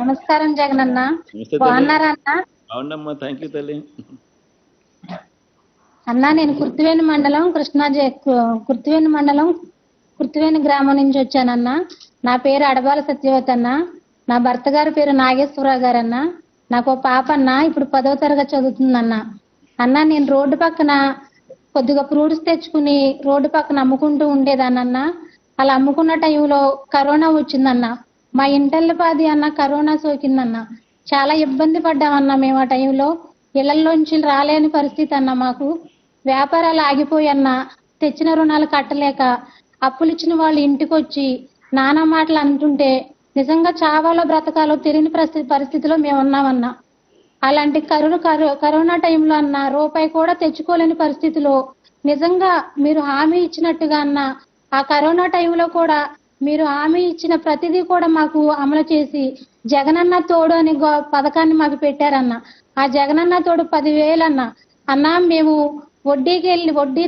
నమస్కారం జగనన్న. నమస్తే తల్లి. బాగున్నారా అన్న? అవునమ్మా, థ్యాంక్ యూ తల్లి. అన్న నేను కుర్తివేణి మండలం కుర్తివేణి గ్రామం నుంచి వచ్చానన్న. నా పేరు అడబాల సత్యవతి అన్న. నా భర్త గారి పేరు నాగేశ్వరరావు గారు అన్న. నాకు పాప అన్న, ఇప్పుడు 10వ తరగతి చదువుతుందన్న. అన్న నేను రోడ్డు పక్కన కొద్దిగా ఫ్రూట్స్ తెచ్చుకుని రోడ్డు పక్కన అమ్ముకుంటూ ఉండేదానన్న. అలా అమ్ముకున్న టైంలో కరోనా వచ్చిందన్న. మా ఇంటల్లిపాది అన్న కరోనా సోకిందన్న. చాలా ఇబ్బంది పడ్డామన్న మేము ఆ టైంలో. ఇళ్లలోంచి రాలేని పరిస్థితి అన్న. మాకు వ్యాపారాలు ఆగిపోయన్న. తెచ్చిన రుణాలు కట్టలేక అప్పులు ఇచ్చిన వాళ్ళు ఇంటికి వచ్చి నానా మాటలు అంటుంటే నిజంగా చావాలో బ్రతకాలో తెలియని పరిస్థితిలో మేము ఉన్నామన్నా. అలాంటి కరోనా టైంలో అన్న రూపాయి కూడా తెచ్చుకోలేని పరిస్థితిలో నిజంగా మీరు హామీ ఇచ్చినట్టుగా అన్న ఆ కరోనా టైంలో కూడా మీరు హామీ ఇచ్చిన ప్రతిదీ కూడా మాకు అమలు చేసి జగనన్న తోడు అనే పథకాన్ని మాకు పెట్టారన్న. ఆ జగనన్న తోడు 10,000 అన్న. అన్న మేము వడ్డీ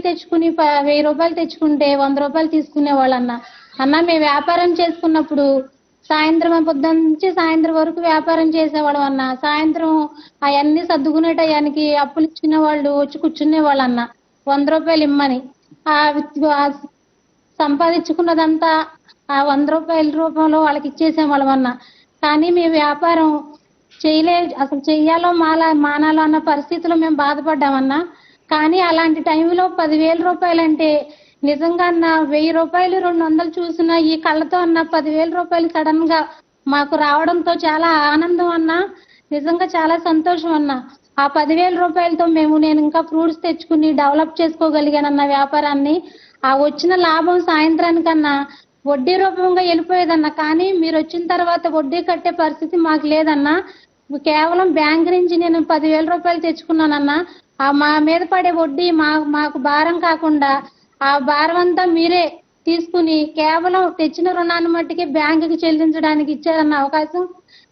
తెచ్చుకుని 1000 రూపాయలు తెచ్చుకుంటే 100 రూపాయలు తీసుకునే వాళ్ళన్న. అన్న మేము వ్యాపారం చేసుకున్నప్పుడు పొద్దున్న నుంచి సాయంత్రం వరకు వ్యాపారం చేసేవాళ్ళం అన్న. సాయంత్రం అవన్నీ సర్దుకునే టయానికి అప్పులు ఇచ్చిన వాళ్ళు వచ్చి కూర్చునే వాళ్ళన్న 100 రూపాయలు ఇమ్మని. ఆ సంపాదించుకున్నదంతా ఆ 100 రూపాయల రూపంలో వాళ్ళకి ఇచ్చేసేవాళ్ళం అన్న. కానీ మేము వ్యాపారం అసలు చెయ్యాలో మానాలో అన్న పరిస్థితిలో మేము బాధపడ్డామన్నా. కానీ అలాంటి టైంలో 10,000 రూపాయలు అంటే నిజంగా అన్న 1,000 రూపాయలు 200 చూసిన ఈ కళ్ళతో అన్న 10,000 రూపాయలు సడన్ గా మాకు రావడంతో చాలా ఆనందం అన్న. నిజంగా చాలా సంతోషం అన్న. ఆ 10,000 రూపాయలతో నేను ఇంకా ఫ్రూట్స్ తెచ్చుకుని డెవలప్ చేసుకోగలిగానన్న వ్యాపారాన్ని. ఆ వచ్చిన లాభం సాయంత్రానికన్నా వడ్డీ రూపంగా వెళ్ళిపోయేదన్న. కానీ మీరు వచ్చిన తర్వాత వడ్డీ కట్టే పరిస్థితి మాకు లేదన్నా. కేవలం బ్యాంక్ నుంచి నేను 10,000 రూపాయలు తెచ్చుకున్నానన్నా. ఆ మా మీద పడే వడ్డీ మాకు భారం కాకుండా ఆ భారం అంతా మీరే తీసుకుని కేవలం తెచ్చిన రుణాన్ని మట్టికి బ్యాంకుకి చెల్లించడానికి ఇచ్చారన్న అవకాశం.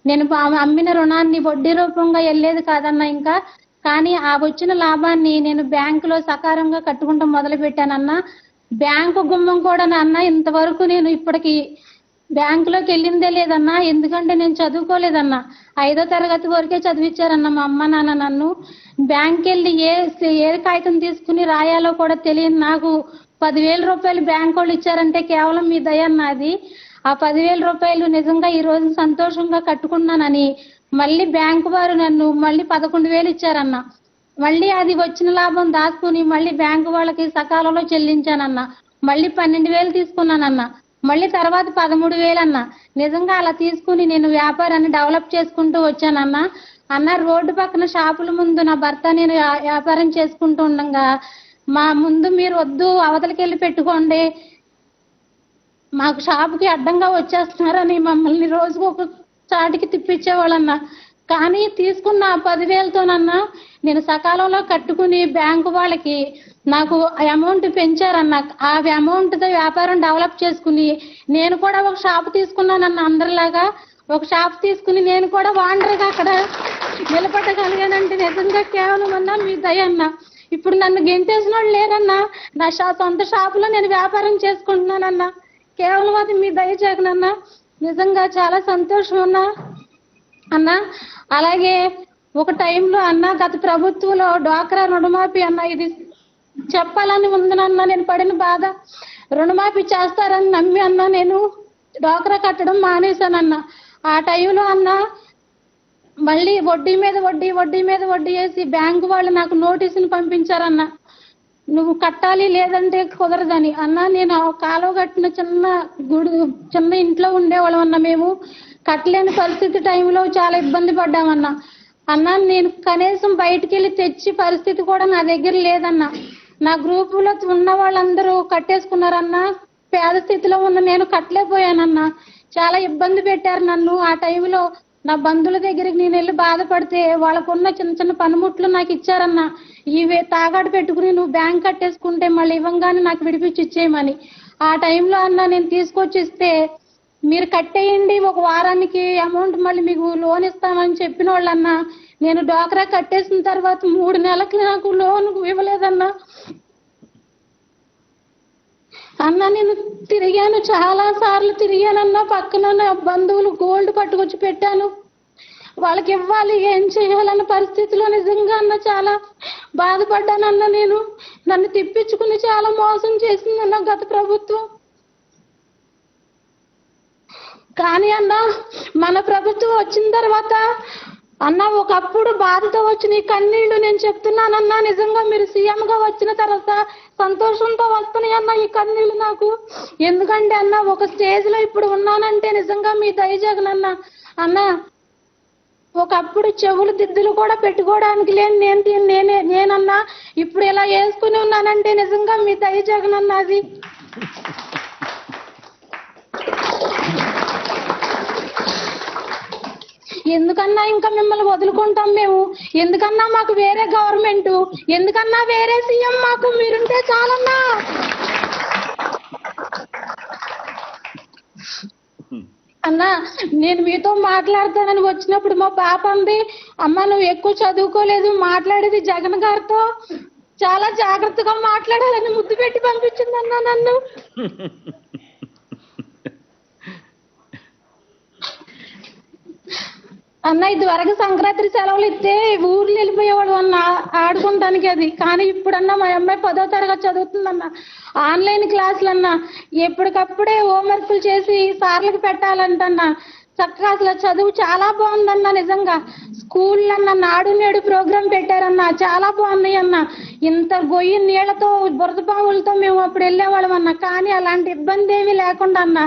నేను అమ్మిన రుణాన్ని వడ్డీ రూపంగా వెళ్ళేది కాదన్నా ఇంకా. కానీ ఆ వచ్చిన లాభాన్ని నేను బ్యాంకులో సకారంగా కట్టుకుంటాం మొదలు పెట్టానన్నా. బ్యాంకు గుమ్మం కూడా అన్న ఇంతవరకు నేను ఇప్పటికి బ్యాంకులోకి వెళ్ళిందే లేదన్నా. ఎందుకంటే నేను చదువుకోలేదన్నా. 5వ తరగతి వరకే చదివించారన్న మా అమ్మ నాన్న నన్ను. బ్యాంక్ వెళ్ళి ఏ కాగితం తీసుకుని రాయాలో కూడా తెలియని నాకు 10,000 రూపాయలు బ్యాంక్ వాళ్ళు ఇచ్చారంటే కేవలం మీ దయ అన్నది. ఆ 10,000 రూపాయలు నిజంగా ఈ రోజు సంతోషంగా కట్టుకున్నానని మళ్ళీ బ్యాంకు వారు నన్ను మళ్ళీ 11,000 ఇచ్చారన్న. మళ్ళీ అది వచ్చిన లాభం దాచుకుని మళ్ళీ బ్యాంకు వాళ్ళకి సకాలంలో చెల్లించానన్న. మళ్ళీ 12,000 తీసుకున్నానన్న. మళ్ళీ తర్వాత 13,000 అన్న. నిజంగా అలా తీసుకుని నేను వ్యాపారాన్ని డెవలప్ చేసుకుంటూ వచ్చానన్న. అన్న రోడ్డు పక్కన షాపుల ముందు నా భర్త నేను వ్యాపారం చేసుకుంటూ ఉండగా మా ముందు మీరు వద్దు అవతలకి వెళ్ళి పెట్టుకోండి, మాకు షాపుకి అడ్డంగా వచ్చేస్తున్నారని మమ్మల్ని రోజుకు ఒక చాటికి తిప్పించేవాళ్ళన్న. కానీ తీసుకున్న 10,000తోనన్నా నేను సకాలంలో కట్టుకుని బ్యాంకు వాళ్ళకి నాకు అమౌంట్ పెంచారన్న. ఆ అమౌంట్తో వ్యాపారం డెవలప్ చేసుకుని నేను కూడా ఒక షాప్ తీసుకున్నానన్న. అందరిలాగా ఒక షాప్ తీసుకుని నేను కూడా వాండర్గా అక్కడ నిలబడగలిగానంటే నిజంగా కేవలం అన్నా మీ దయ అన్న. ఇప్పుడు నన్ను గెంటేసిన వాళ్ళు లేరన్నా. నా సొంత షాపులో నేను వ్యాపారం చేసుకుంటున్నానన్నా. కేవలం అది మీ దయ జగనన్నా. నిజంగా చాలా సంతోషం అన్నా. అలాగే ఒక టైంలో అన్న గత ప్రభుత్వంలో డ్వాక్రా రుణమాఫీ అన్న ఇది చెప్పాలని ఉందనన్నా. నేను పడిన బాధ రుణమాఫీ చేస్తారని నమ్మి అన్నా నేను డ్వాక్రా కట్టడం మానేశానన్న. ఆ టైంలో అన్న మళ్ళీ వడ్డీ మీద వడ్డీ వేసి బ్యాంకు వాళ్ళు నాకు నోటీసులు పంపించారన్న. నువ్వు కట్టాలి లేదంటే కుదరదని అన్న. నేను కాలువ కట్టిన చిన్న ఇంట్లో ఉండేవాళ్ళం అన్న. మేము కట్టలేని పరిస్థితి టైంలో చాలా ఇబ్బంది పడ్డామన్నా. అన్న నేను కనీసం బయటికి వెళ్ళి తెచ్చి పరిస్థితి కూడా నా దగ్గర లేదన్న. నా గ్రూపులో ఉన్న వాళ్ళందరూ కట్టేసుకున్నారన్నా. పేద స్థితిలో ఉన్న నేను కట్టలేకపోయానన్నా. చాలా ఇబ్బంది పెట్టారు నన్ను. ఆ టైంలో నా బంధువుల దగ్గరికి నేను వెళ్ళి బాధపడితే వాళ్ళకున్న చిన్న పనిముట్లు నాకు ఇచ్చారన్న. ఇవే తాగాడు పెట్టుకుని నువ్వు బ్యాంక్ కట్టేసుకుంటే మళ్ళీ ఇవ్వంగానే నాకు విడిపించి ఇచ్చేయమని. ఆ టైంలో అన్న నేను తీసుకొచ్చి ఇస్తే మీరు కట్టేయండి, ఒక వారానికి అమౌంట్ మళ్ళీ మీకు లోన్ ఇస్తామని చెప్పిన వాళ్ళన్నా. నేను డ్వాక్రా కట్టేసిన తర్వాత 3 నెలలకి నాకు లోన్ ఇవ్వలేదన్నా. అన్న నేను తిరిగాను, చాలా సార్లు తిరిగానన్నా. పక్కన నా బంధువులు గోల్డ్ పట్టుకొచ్చి పెట్టాను. వాళ్ళకి ఇవ్వాలి, ఏం చేయాలన్న పరిస్థితిలో నిజంగా అన్న చాలా బాధపడ్డానన్న. నేను నన్ను తిప్పించుకుని చాలా మోసం చేసిందన్న గత ప్రభుత్వం. కానీ అన్న మన ప్రభుత్వం వచ్చిన తర్వాత అన్న ఒకప్పుడు బాధతో వచ్చిన ఈ కన్నీళ్లు నేను చెప్తున్నానన్నా, నిజంగా మీరు సీఎం గా వచ్చిన తర్వాత సంతోషంతో వస్తున్నాయి అన్న ఈ కన్నీళ్లు నాకు. ఎందుకంటే అన్న ఒక స్టేజ్ లో ఇప్పుడు ఉన్నానంటే నిజంగా మీ దయ జగన్ అన్న. అన్న ఒకప్పుడు చెవులు దిద్దులు కూడా పెట్టుకోవడానికి లేని నేనన్నా ఇప్పుడు ఇలా వేసుకుని ఉన్నానంటే నిజంగా మీ దయ జగన్ అన్న. అది ఎందుకన్నా ఇంకా మిమ్మల్ని వదులుకుంటాం మేము? ఎందుకన్నా మాకు వేరే గవర్నమెంట్, ఎందుకన్నా వేరే సీఎం, మాకు మీరుంటే చాలన్నా. అన్నా నేను మీతో మాట్లాడతానని వచ్చినప్పుడు మా పాప అంది, అమ్మ నువ్వు ఎక్కువ చదువుకోలేదు, మాట్లాడేది జగన్ గారితో చాలా జాగ్రత్తగా మాట్లాడాలని ముద్దు పెట్టి పంపించిందన్నా నన్ను. అన్న ఇది వరకు సంక్రాంతి సెలవులు ఇస్తే ఊర్లు వెళ్ళిపోయేవాడు అన్న ఆడుకుంటానికి. అది కానీ ఇప్పుడన్నా మా అమ్మాయి 10వ తరగతి చదువుతుందన్న. ఆన్లైన్ క్లాసులు అన్న ఎప్పటికప్పుడే హోంవర్క్లు చేసి సార్లకు పెట్టాలంటన్నా. చక్కగా అసలు చదువు చాలా బాగుందన్న. నిజంగా స్కూల్ అన్న నాడు నేడు ప్రోగ్రాం పెట్టారన్న, చాలా బాగున్నాయి అన్న. ఇంత గొయ్యి నీళ్లతో బురద పాములతో మేము అప్పుడు వెళ్ళేవాళ్ళం అన్న. కానీ అలాంటి ఇబ్బంది ఏమీ లేకుండా అన్న.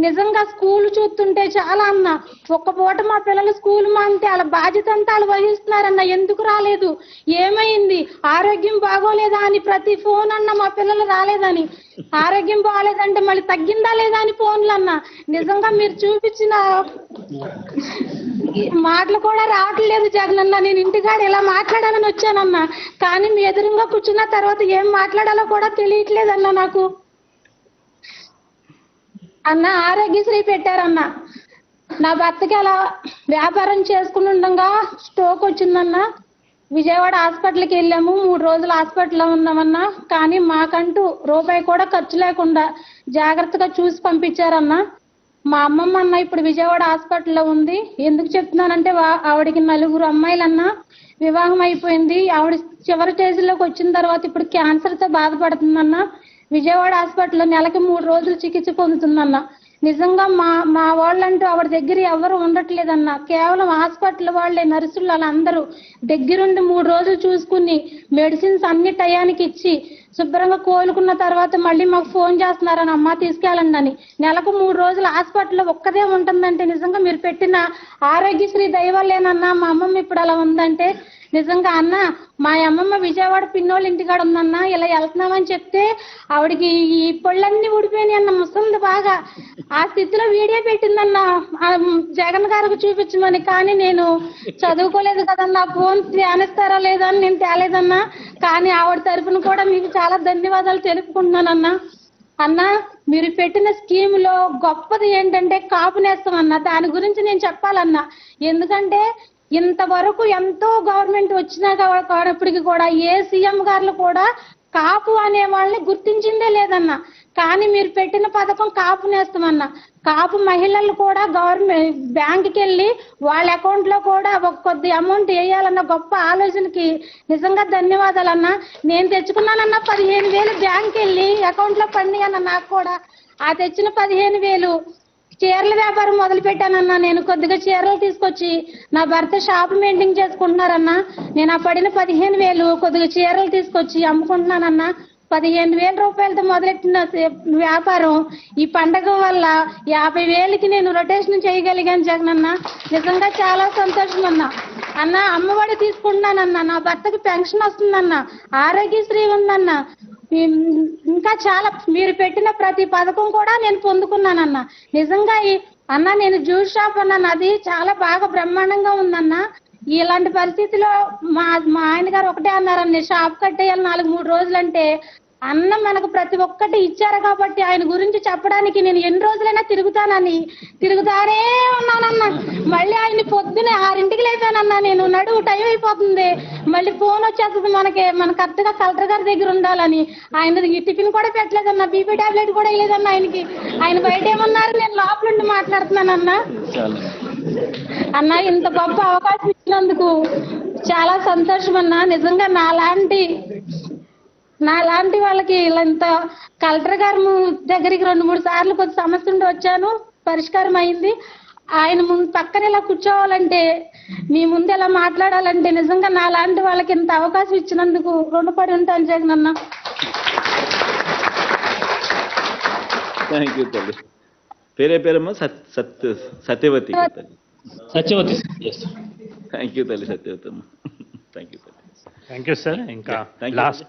నిజంగా స్కూల్ చూస్తుంటే చాలా అన్న. ఒక్క పూట మా పిల్లలు స్కూల్ మానితే వాళ్ళ బాధ్యత అంతా వాళ్ళు వహిస్తున్నారన్న. ఎందుకు రాలేదు, ఏమైంది, ఆరోగ్యం బాగోలేదా అని ప్రతి ఫోన్ అన్న మా పిల్లలు రాలేదని. ఆరోగ్యం బాగోలేదంటే మళ్ళీ తగ్గిందా లేదా అని ఫోన్లు అన్న. నిజంగా మీరు చూపించిన మాటలు కూడా రావట్లేదు జగన్ అన్న. నేను ఇంటికాడ ఇలా మాట్లాడాలని వచ్చానన్నా, కానీ మీ ఎదురుగా కూర్చున్న తర్వాత ఏం మాట్లాడాలో కూడా తెలియట్లేదన్న నాకు. అన్న ఆరోగ్యశ్రీ పెట్టారన్న. నా భర్తకి అలా వ్యాపారం చేసుకుని ఉండగా స్ట్రోక్ వచ్చిందన్న. విజయవాడ హాస్పిటల్కి వెళ్ళాము, 3 రోజులు హాస్పిటల్లో ఉన్నామన్నా. కానీ మాకంటూ రూపాయి కూడా ఖర్చు లేకుండా జాగ్రత్తగా చూసి పంపించారన్న. మా అమ్మమ్మ అన్న ఇప్పుడు విజయవాడ హాస్పిటల్లో ఉంది. ఎందుకు చెప్తున్నానంటే ఆవిడకి 4 అమ్మాయిలన్నా, వివాహం అయిపోయింది. ఆవిడ చివరి స్టేజ్లోకి వచ్చిన తర్వాత ఇప్పుడు క్యాన్సర్తో బాధపడుతుందన్న. విజయవాడ హాస్పిటల్లో నెలకి 3 రోజులు చికిత్స పొందుతుందన్న. నిజంగా మా వాళ్ళంటూ ఆవిడ దగ్గర ఎవరు ఉండట్లేదన్న. కేవలం హాస్పిటల్ వాళ్ళే, నర్సులు వాళ్ళందరూ దగ్గరుండి 3 రోజులు చూసుకుని మెడిసిన్స్ అన్ని టయానికి ఇచ్చి శుభ్రంగా కోలుకున్న తర్వాత మళ్ళీ మాకు ఫోన్ చేస్తున్నారని, అమ్మ తీసుకెళ్ళండి అని. నెలకు 3 రోజులు హాస్పిటల్లో ఒక్కదే ఉంటుందంటే నిజంగా మీరు పెట్టిన ఆరోగ్యశ్రీ దయవల్లేనన్నా మా అమ్మమ్మ ఇప్పుడు అలా ఉందంటే. నిజంగా అన్న మా అమ్మమ్మ విజయవాడ పిన్నోళ్ళ ఇంటికాడ ఉందన్న. ఇలా వెళ్తున్నామని చెప్తే ఆవిడకి ఈ పళ్ళన్నీ ఊడిపోయినాయి అన్న. ముసలిది బాగా ఆ స్థితిలో వీడియో పెట్టిందన్న జగన్ గారికి చూపించమని. కానీ నేను చదువుకోలేదు కదన్నా, ఫోన్ ధ్యానిస్తారా లేదా అని నేను తేలేదన్నా. కానీ ఆవిడ తరఫున కూడా మీకు చాలా ధన్యవాదాలు తెలుపుకుంటున్నానన్నా. అన్న మీరు పెట్టిన స్కీములో గొప్పది ఏంటంటే కాపు నేస్తం అన్న. దాని గురించి నేను చెప్పాలన్నా. ఎందుకంటే ఇంతవరకు ఎంతో గవర్నమెంట్ వచ్చినా కానప్పటికీ కూడా ఏ సీఎం గారు కూడా కాపు అనే వాళ్ళని గుర్తించిందే లేదన్న. కానీ మీరు పెట్టిన పథకం కాపు నేస్తామన్న. కాపు మహిళలు కూడా గవర్నమెంట్ బ్యాంకుకి వెళ్ళి వాళ్ళ అకౌంట్ లో కూడా కొద్ది అమౌంట్ వేయాలన్న గొప్ప ఆలోచనకి నిజంగా ధన్యవాదాలన్నా. నేను తెచ్చుకున్నానన్న 15,000 బ్యాంక్ వెళ్ళి అకౌంట్ లో పండి అన్న. నాకు కూడా ఆ తెచ్చిన 15,000 చీరల వ్యాపారం మొదలు పెట్టానన్నా. నేను కొద్దిగా చీరలు తీసుకొచ్చి నా భర్త షాప్ మెయింటైన్ చేసుకుంటున్నారన్నా. నేను ఆ పడిన 15,000 కొద్దిగా చీరలు తీసుకొచ్చి అమ్ముకుంటున్నానన్నా. 15,000 రూపాయలతో మొదలెట్టిన వ్యాపారం ఈ పండగ వల్ల 50,000కి నేను రొటేషన్ చేయగలిగాను జగనన్న. నిజంగా చాలా సంతోషం అన్న. అన్న అమ్మఒడి తీసుకుంటున్నానన్న. నా భర్తకి పెన్షన్ వస్తుందన్న, ఆరోగ్యశ్రీ ఉందన్న. ఇంకా చాలా మీరు పెట్టిన ప్రతి పథకం కూడా నేను పొందుకున్నానన్న. నిజంగా అన్న నేను జ్యూస్ షాప్ అన్నాను, అది చాలా బాగా బ్రహ్మాండంగా ఉందన్న. ఇలాంటి పరిస్థితిలో మా ఆయన గారు ఒకటే అన్నారన్న, షాప్ కట్టేయాలి 4-3 రోజులంటే. అన్న మనకు ప్రతి ఒక్కటి ఇచ్చారు కాబట్టి ఆయన గురించి చెప్పడానికి నేను ఎన్ని రోజులైనా తిరుగుతానే ఉన్నానన్న. మళ్ళీ ఆయన పొద్దునే 6ంటికి ఫీల్ అయిపోయానన్నా. నేను నడువు టైం అయిపోతుంది, మళ్ళీ ఫోన్ వచ్చేస్తుంది మన కరెక్ట్ గా కలెక్టర్ గారి దగ్గర ఉండాలని. ఆయన ఈ టిఫిన్ కూడా పెట్టలేదన్నా, బీపీ టాబ్లెట్ కూడా వేయలేదన్నా ఆయనకి. ఆయన బయట ఏమన్నారు, నేను లోపల ఉండి మాట్లాడుతున్నానన్నా. అన్నా ఇంత గొప్ప అవకాశం ఇచ్చినందుకు చాలా సంతోషం అన్నా. నిజంగా నాలాంటి వాళ్ళకి ఇలా ఇంత కలెక్టర్ గారు దగ్గరికి 2-3 సార్లు కొద్ది సమస్య ఉండి వచ్చాను, పరిష్కారం అయింది. ఆయన పక్కన ఇలా కూర్చోవాలంటే, మీ ముందు ఎలా మాట్లాడాలంటే నిజంగా నాలాంటి వాళ్ళకి ఇంత అవకాశం ఇచ్చినందుకు రుణపడి ఉంటాను జగన్ అన్న. థ్యాంక్ యూ తల్లి. పేరేమో సత్యవతి. సత్యవతి. థ్యాంక్ యూ తల్లి సత్యవతి అమ్మ. థ్యాంక్ యూ తల్లి. Thank you sir. ఇంకా థ్యాంక్ యూ. లాస్ట్